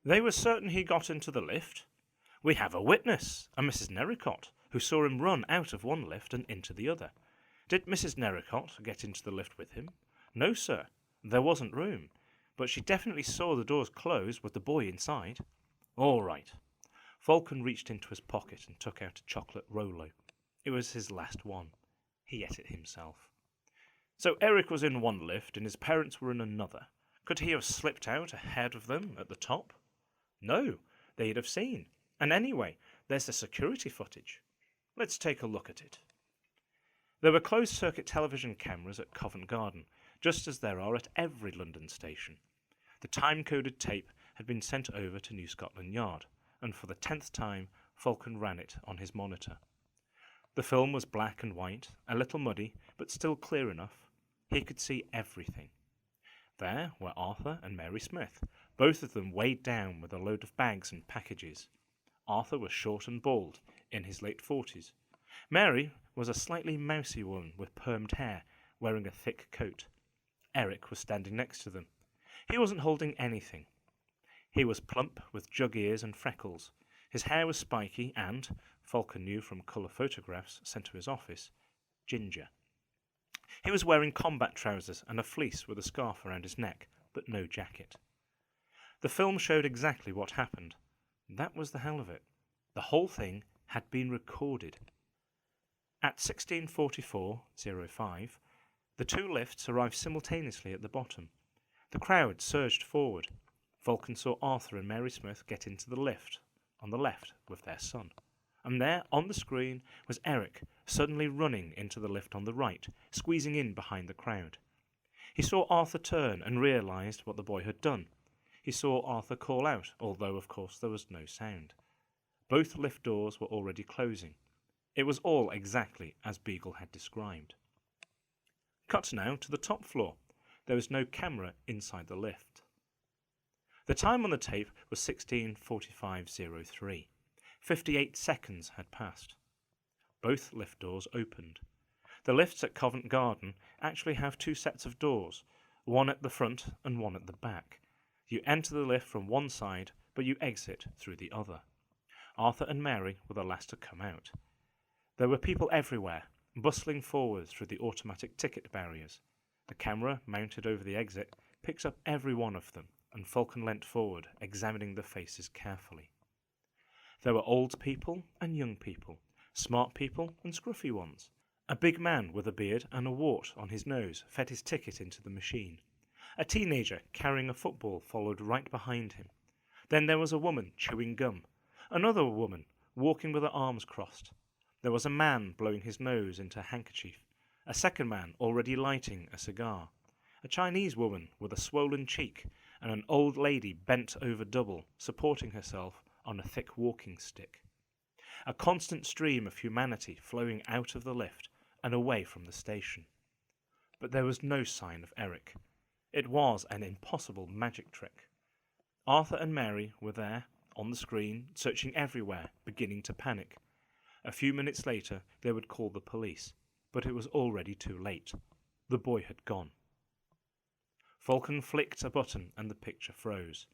They were certain he got into the lift. We have a witness, a Mrs. Nerricott, who saw him run out of one lift and into the other. Did Mrs. Nerricott get into the lift with him? No, sir. There wasn't room. But she definitely saw the doors close with the boy inside. All right. Falcon reached into his pocket and took out a chocolate Rolo. It was his last one. He ate it himself. So Eric was in one lift and his parents were in another. Could he have slipped out ahead of them at the top? No, they'd have seen. And anyway, there's the security footage. Let's take a look at it. There were closed-circuit television cameras at Covent Garden, just as there are at every London station. The time-coded tape had been sent over to New Scotland Yard, and for the 10th time, Falcon ran it on his monitor. The film was black and white, a little muddy, but still clear enough. He could see everything. There were Arthur and Mary Smith, both of them weighed down with a load of bags and packages. Arthur was short and bald, in his late 40s. Mary was a slightly mousy woman with permed hair, wearing a thick coat. Eric was standing next to them. He wasn't holding anything. He was plump, with jug ears and freckles. His hair was spiky and, Falcon knew from colour photographs sent to his office, ginger. He was wearing combat trousers and a fleece with a scarf around his neck, but no jacket. The film showed exactly what happened. That was the hell of it. The whole thing had been recorded. At 16:44:05, the two lifts arrived simultaneously at the bottom. The crowd surged forward. Falcon saw Arthur and Mary Smith get into the lift on the left with their son. And there, on the screen, was Eric, suddenly running into the lift on the right, squeezing in behind the crowd. He saw Arthur turn and realised what the boy had done. He saw Arthur call out, although, of course, there was no sound. Both lift doors were already closing. It was all exactly as Beagle had described. Cut now to the top floor. There was no camera inside the lift. The time on the tape was 16:45:03. 58 seconds had passed. Both lift doors opened. The lifts at Covent Garden actually have two sets of doors, one at the front and one at the back. You enter the lift from one side, but you exit through the other. Arthur and Mary were the last to come out. There were people everywhere, bustling forward through the automatic ticket barriers. The camera, mounted over the exit, picks up every one of them, and Falcon leant forward, examining the faces carefully. There were old people and young people, smart people and scruffy ones. A big man with a beard and a wart on his nose fed his ticket into the machine. A teenager carrying a football followed right behind him. Then there was a woman chewing gum. Another woman walking with her arms crossed. There was a man blowing his nose into a handkerchief. A second man already lighting a cigar. A Chinese woman with a swollen cheek, and an old lady bent over double, supporting herself on a thick walking stick. A constant stream of humanity flowing out of the lift and away from the station. But there was no sign of Eric. It was an impossible magic trick. Arthur and Mary were there, on the screen, searching everywhere, beginning to panic. A few minutes later, they would call the police, but it was already too late. The boy had gone. Falcon flicked a button and the picture froze.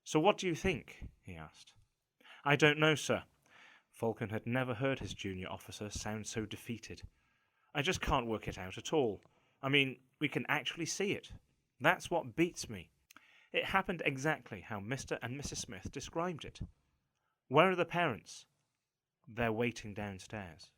"So what do you think?" he asked. "I don't know, sir." Falcon had never heard his junior officer sound so defeated. "I just can't work it out at all. I mean, we can actually see it. That's what beats me. It happened exactly how Mr. and Mrs. Smith described it. Where are the parents?" "They're waiting downstairs."